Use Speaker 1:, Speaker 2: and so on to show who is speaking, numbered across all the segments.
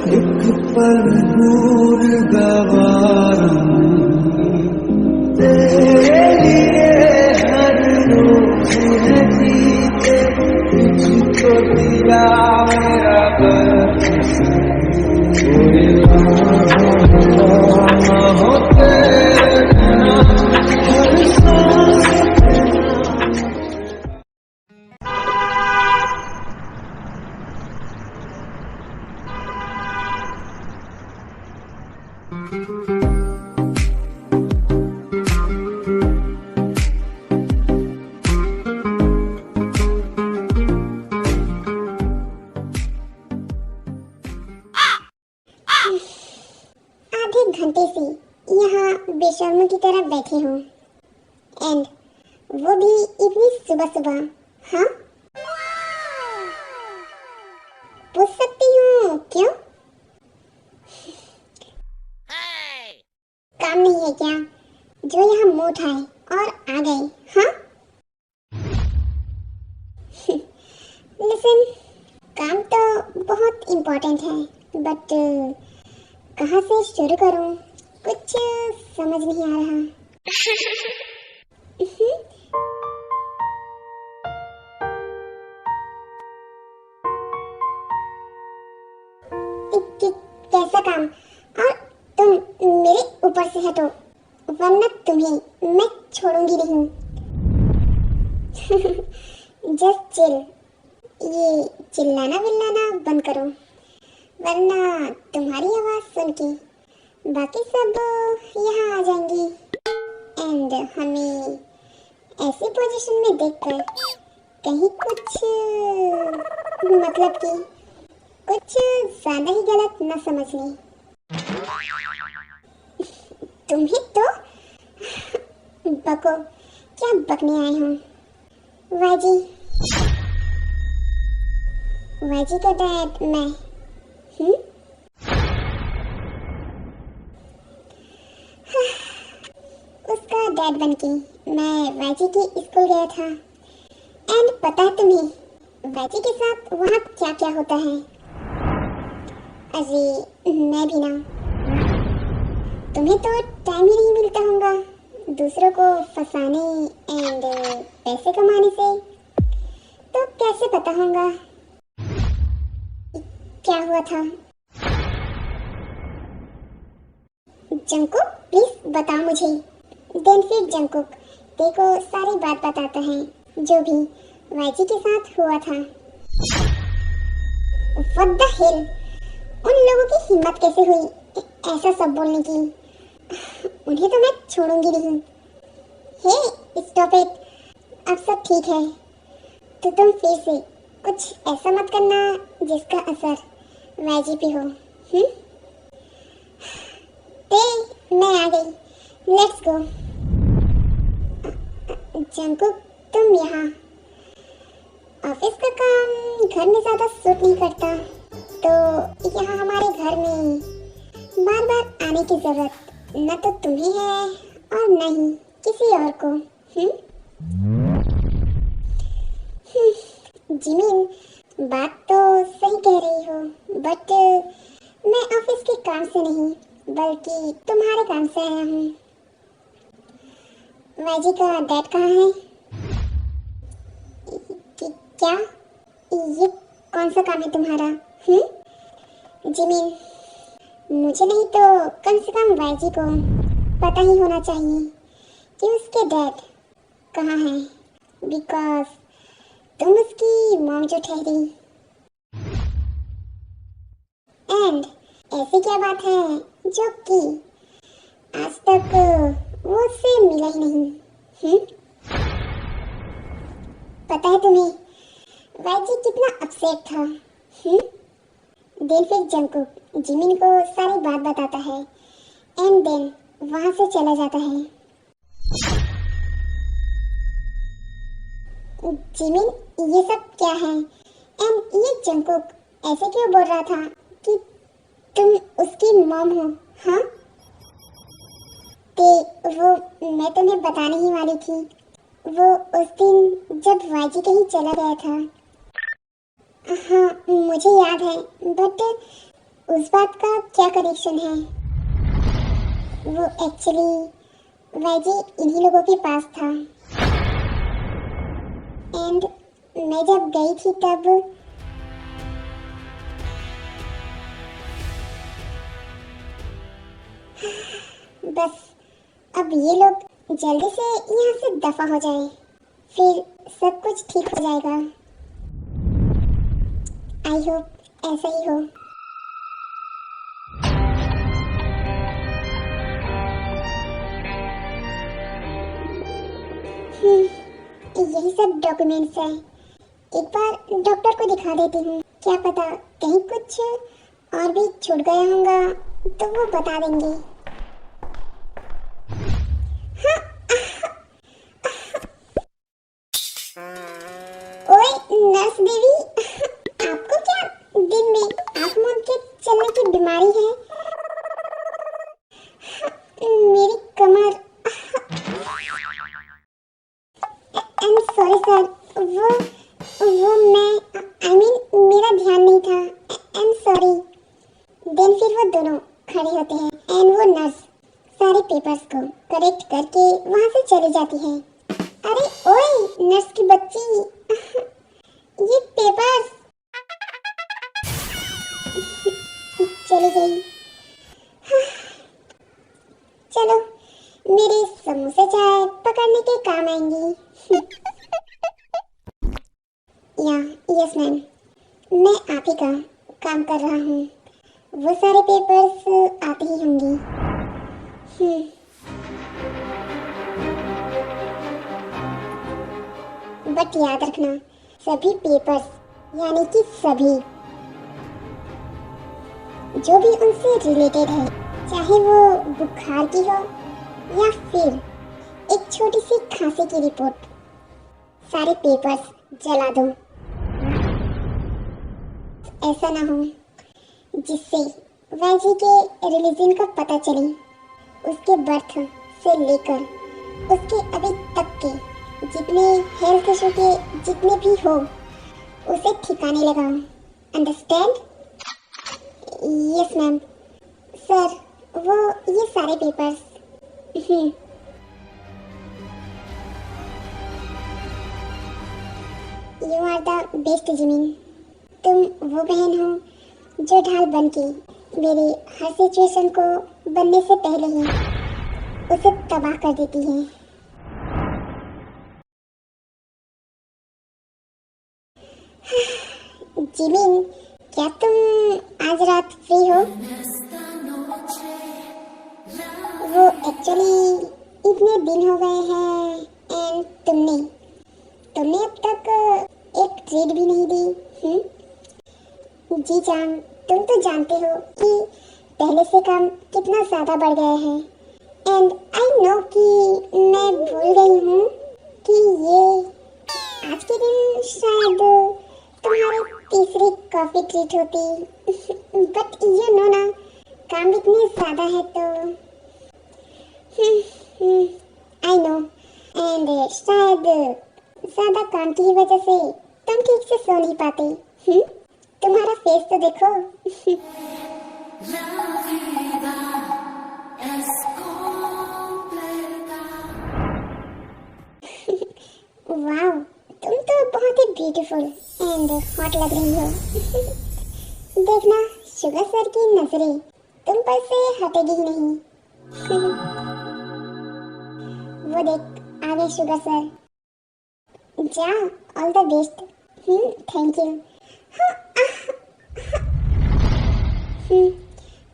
Speaker 1: एक पल दूर गवारा तेरे लिए हर रोज है जीते तुझको दिया मेरा बस कोई लम्हा हो तेरे बिना हर सांस
Speaker 2: आधे घंटे से यहाँ बेशर्मों की तरह बैठे हूँ एंड वो भी इतनी सुबह सुबह। हाँ, पूछ सकती हूँ क्यों? काम नहीं है क्या जो यहाँ मुंह उठाए और आ गए? हाँ लिसन, काम तो बहुत इम्पोर्टेंट है बट कहाँ से शुरू करूं कुछ समझ नहीं आ रहा। कैसा काम? और तुम मेरे ऊपर से हटो वरना तुम्हें मैं छोड़ूंगी नहीं। जस्ट चिल, ये चिल्लाना विल्लाना बंद करो वरना तुम्हारी आवाज सुन के बाकी सब यहाँ आ जाएंगी एंड हमें ऐसी पोजीशन में देखकर कहीं कुछ मतलब कि कुछ ज्यादा ही गलत न समझ लें। तुम्हें तो बको, क्या बकने आए हो? वाजी का डैड मैं। उसका डैड बनके मैं वाजी की स्कूल गया था एंड पता है तुम्हें वाजी के साथ वहाँ क्या क्या होता है? अजी मैं भी ना, तुम्हें तो टाइम ही नहीं मिलता होगा दूसरों को फंसाने एंड पैसे कमाने से, तो कैसे पता होगा क्या हुआ था? जंकुक प्लीज बताओ मुझे। देन फिर जंकुक देखो सारी बात बताता है जो भी वाइजी के साथ हुआ था। What the hell? उन लोगों की हिम्मत कैसे हुई ऐसा सब बोलने की? उन्हें तो मैं छोड़ूंगी नहीं। हे स्टॉप इट, अब सब ठीक है तो तुम फिर से कुछ ऐसा मत करना जिसका असर वाइजी पे हो। मैं आ गई, लेट्स गो। जंकुक तुम यहाँ, ऑफिस का काम घर में ज्यादा सूट नहीं करता तो यहाँ हमारे घर में बार बार आने की जरूरत न तो तुम्हें है और न ही किसी और को। जिमिन बात तो सही कह रही हो बट मैं ऑफिस के काम से नहीं बल्कि तुम्हारे काम से आया हूँ। वाइजी का डैड कहाँ है? क्या ये कौन सा काम है तुम्हारा? जिमिन मुझे नहीं तो कम से कम वाइजी को पता ही होना चाहिए कि उसके डैड कहाँ हैं, बिकॉज तुम उसकी मॉम जो ठहरी। एंड ऐसी क्या बात है जो कि आज तक वो उससे मिला ही नहीं? पता है तुम्हें वाइजी कितना अपसेट था? देन फिर जंकुक जिमिन को सारी बात बताता है एंड देन वहां से चला जाता है। जिमिन ये सब क्या है? एंड ये जंकुक ऐसे क्यों बोल रहा था कि तुम उसकी मॉम हो? हाँ ते वो मैं तुम्हें बताने ही वाली थी, वो उस दिन जब वाइजी कहीं चला गया था। हाँ मुझे याद है बट उस बात का क्या कनेक्शन है? वो एक्चुअली वैजी इन्हीं लोगों के पास था एंड मैं जब गई थी तब बस अब ये लोग जल्दी से यहाँ से दफा हो जाए, फिर सब कुछ ठीक हो जाएगा। आई होप ऐसा ही हो। यही सब डॉक्यूमेंट्स है। एक बार डॉक्टर को दिखा देती हूँ, क्या पता कहीं कुछ और भी छूट गया होगा तो वो बता देंगे। ओए नर्स देवी, आपको क्या दिन में आँख मूंद के चलने की बीमारी है? मेरी कमर। आई एम सॉरी सर, वो मैं आई मीन मेरा ध्यान नहीं था। आई एम सॉरी। देन फिर वो दोनों खड़े होते हैं एंड वो नर्स सारे पेपर्स को करेक्ट करके वहाँ से चली जाती है। अरे ओए नर्स की बच्ची, ये पेपर्स। चली गई। चलो मेरे समोसे चाय पकड़ने के काम आएंगी। या यस मैम, मैं आप ही का काम कर रहा हूँ। वो सारे पेपर्स आते ही होंगे। बट याद रखना, सभी पेपर्स यानी कि सभी जो भी उनसे रिलेटेड है, चाहे वो बुखार की हो या फिर एक छोटी सी खांसी की रिपोर्ट, सारे पेपर्स जला दो। ऐसा ना हो जिससे वैजी के रिलीजन का पता चले, उसके बर्थ से लेकर उसके अभी तक के जितने हेल्थ इशू के जितने भी हो उसे ठिकाने लगाओ। अंडरस्टैंड? Yes ma'am. सर वो ये सारे papers. You are the best Jimin. तुम वो बहन हो जो ढाल बन के मेरे हर सिचुएशन को बनने से पहले ही उसे तबाह कर देती है। जिमिन, क्या तुम आज रात फ्री हो? वो एक्चुअली इतने दिन हो गए हैं एंड तुमने अब तक एक ट्रीट भी नहीं दी। जी जान, तुम तो जानते हो कि पहले से काम कितना ज़्यादा बढ़ गया है एंड आई नो कि मैं भूल गई हूँ कि ये आज के दिन शायद तुम्हारी तीसरी कॉफी ट्रीट होती। बट यू नो ना, काम इतने ज़्यादा है तो आई नो एंड शायद ज़्यादा काम की वजह से तुम ठीक से सो नहीं पाते। तुम्हारा फेस तो देखो। वाओ, तुम तो बहुत ही ब्यूटीफुल एंड हॉट लग रही हो। देखना, शुगर सर की नजरें तुम पर से हटेगी ही नहीं। वो देख आ गए शुगर सर। जा, all the best. Thank you.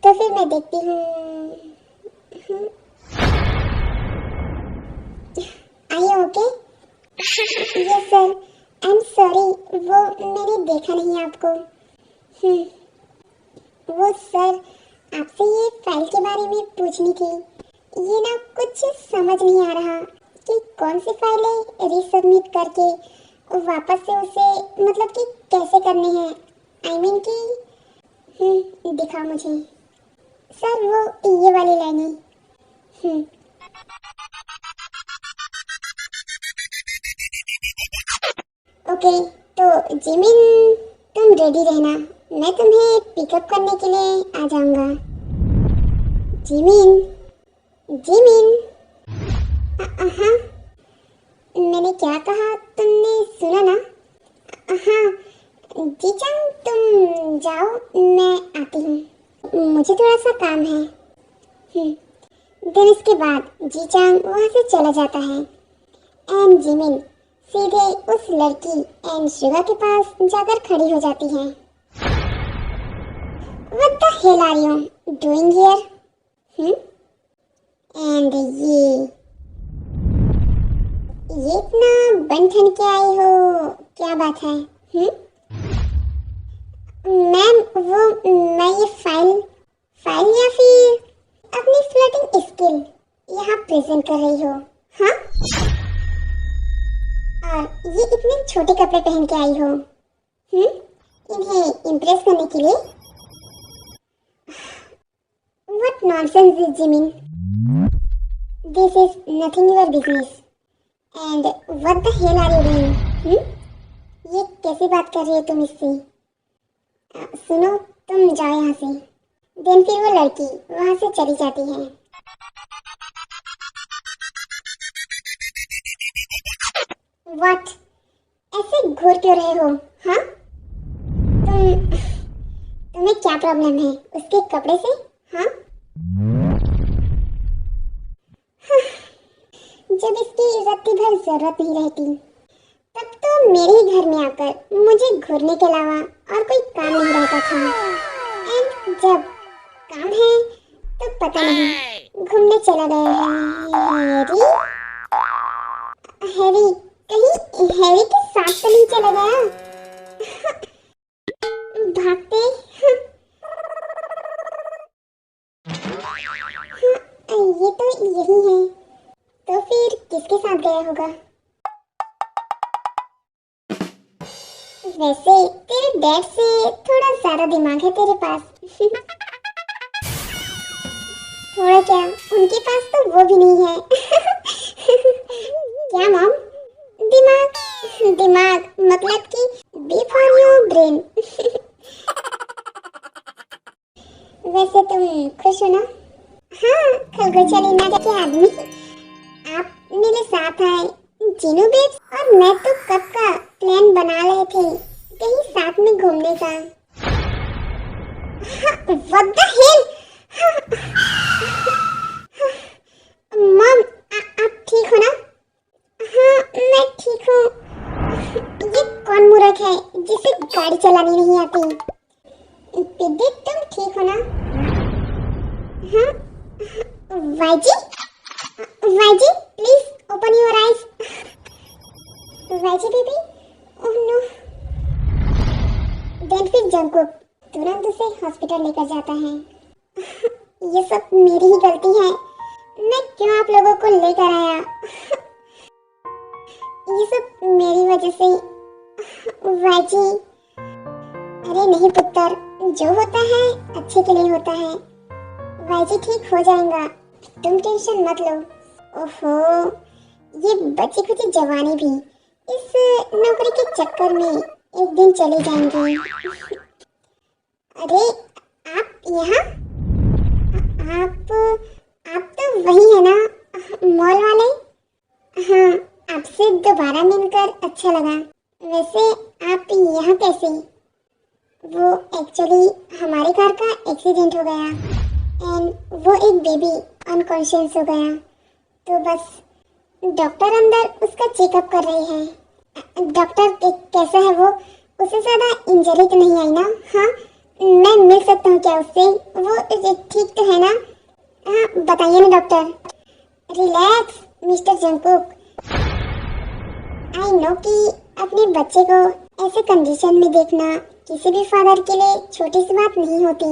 Speaker 2: तो फिर मैं देखती हूँ। Are you okay? Yes sir, I am sorry, वो मैंने देखा नहीं आपको। वो सर, आपसे ये फाइल के बारे में पूछनी थी। ये ना कुछ समझ नहीं आ रहा कि कौन सी फाइलें रीसबमिट करके वापस से उसे मतलब कि कैसे करने हैं। आई मीन कि दिखा मुझे सर वो ये वाली लाइनें। ओके, तो जिमिन तुम रेडी रहना, मैं तुम्हें पिकअप करने के लिए आ जाऊंगा। Jimin, Jimin. हाँ, मैंने क्या कहा तुमने सुना ना? हाँ, जीचांग तुम जाओ, मैं आती हूँ, मुझे थोड़ा सा काम है। दिन इसके बाद जीचांग वहाँ से चला जाता है एंड जिमिन सीधे उस लड़की एंड शुगा के पास जाकर खड़ी हो जाती है। What the hell are you doing here? And ये इतना बन ठन के आई हो, क्या बात है? मैम, मैं ये फाइल या फिर अपनी फ्लर्टिंग स्किल यहाँ प्रेजेंट कर रही हो? हाँ, और ये इतने छोटे कपड़े पहन के आई हो इन्हें इम्प्रेस करने के लिए? What nonsense is Jimin? This is nothing your business. And what the hell are you doing? ये कैसी बात कर रही हो तुम इससे? सुनो, तुम जाओ यहाँ से। देन फिर वो लड़की वहाँ से चली जाती है। What? ऐसे घूर क्यों रहे हो? हाँ? तुम्हें क्या प्रॉब्लम है उसके कपड़े से? हाँ? जब इसकी रत्ती भर जरूरत नहीं रहती तब तो मेरे ही घर में आकर मुझे घूरने के अलावा और कोई काम नहीं रहता था। एंड जब काम है तो पता नहीं घूमने चला गया है। हैरी कहीं हैरी के साथ तो नहीं चला गया? भागते ये तो यही है, तो फिर किसके साथ गया होगा? वैसे तेरे डैड से थोड़ा ज्यादा दिमाग है तेरे पास। थोड़ा क्या, उनके पास तो वो भी नहीं है। क्या मॉम? दिमाग मतलब कि बी फॉर योर ब्रेन। वैसे तुम खुश हो ना? हाँ, खरगोशा लीना के आदमी आप मेरे साथ आए। जीनू बेब्स और मैं तो कब का प्लान बना रहे थे कहीं साथ में घूमने का। What the hell? मॉम, आप ठीक हो ना? हाँ, मैं ठीक हूँ। ये कौन मूर्ख है जिसे गाड़ी चलानी नहीं आती? पिद्दी, तुम ठीक हो ना? हाँ, YG, please open your eyes. YG baby, oh no. Then फिर जंगकुक तुरंत उसे हॉस्पिटल लेकर जाता है। ये सब मेरी ही गलती है, मैं क्यों आप लोगों को लेकर आया? ये सब मेरी वजह से। वाईजी, अरे नहीं पुत्र, जो होता है अच्छे के लिए होता है। वाईजी ठीक हो जाएगा, तुम टेंशन मत लो। ओहो, ये बची खुची जवानी भी इस नौकरी के चक्कर में एक दिन चली जाएंगी। अरे आप यहाँ? आप तो वही है ना, मॉल वाले? हाँ, आपसे दोबारा मिलकर अच्छा लगा। वैसे आप यहाँ कैसे? वो एक्चुअली हमारे कार का एक्सीडेंट हो गया एंड वो एक बेबी अनकॉन्शियस हो गया, तो बस डॉक्टर अंदर उसका चेकअप कर रहे हैं। डॉक्टर कैसा है वो? उसे ज़्यादा इंजरी तो नहीं आई ना? हाँ, मैं मिल सकता हूँ क्या उससे? वो ठीक तो है ना? हाँ, बताइए ना doctor. Relax mister Jungkook, I know कि अपने बच्चे को ऐसे कंडीशन में देखना किसी भी फादर के लिए छोटी सी बात नहीं होती।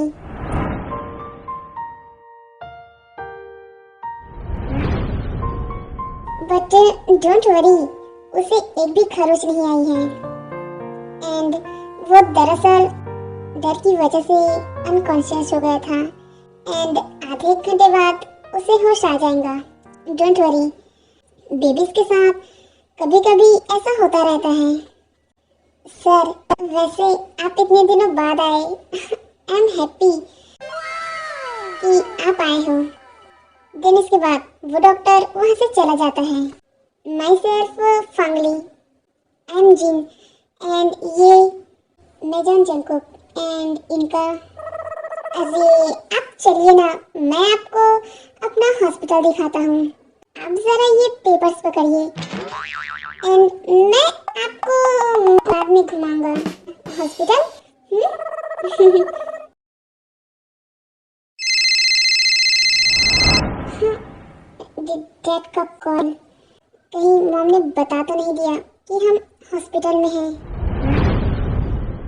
Speaker 2: बट डोंट वरी, उसे एक भी खरोच नहीं आई है एंड वो दरअसल डर की वजह से अनकॉन्शियस हो गया था एंड आधे एक घंटे बाद उसे होश आ जाएगा। डोंट वरी, बेबीज के साथ कभी कभी ऐसा होता रहता है। सर, वैसे आप इतने दिनों बाद आए। आई एम हैप्पी कि आप आए हो। देन इसके बाद वो डॉक्टर वहाँ से चला जाता है। Myself Fangli, I am Jin, and ये मेजन जंकुक एंड इनका। अरे आप चलिए ना, मैं आपको अपना हॉस्पिटल दिखाता हूँ। आप जरा ये पेपर्स पकड़िए एंड मैं आपको बाद में घुमाऊंगा हॉस्पिटल। डैड का कॉल, कहीं मॉम ने बता तो नहीं दिया कि हम हॉस्पिटल में हैं।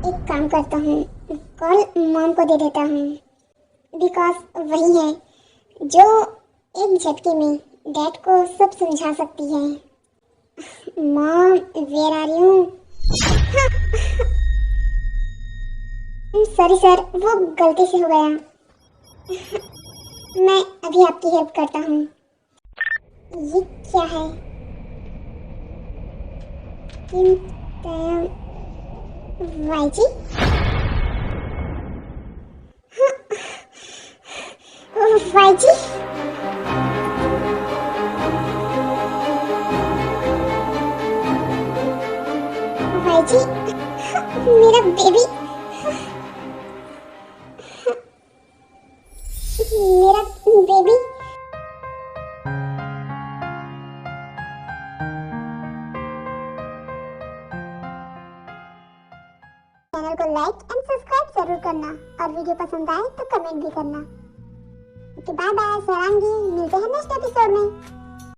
Speaker 2: एक काम करता हूँ, कॉल मॉम को दे देता हूँ, बिकॉज वही है जो एक झटके में डैड को सब समझा सकती है। Mom, where are you? Sorry sir, वो गलती से हो गया। मैं अभी आपकी हेल्प करता हूँ। ये क्या है? वाई जी? वाई जी? वाई जी, मेरा बेबी, मेरा बेबी। चैनल को लाइक एंड सब्सक्राइब जरूर करना और वीडियो पसंद आए तो कमेंट भी करना। बाय बाय, सरांगी, मिलते हैं नेक्स्ट एपिसोड में।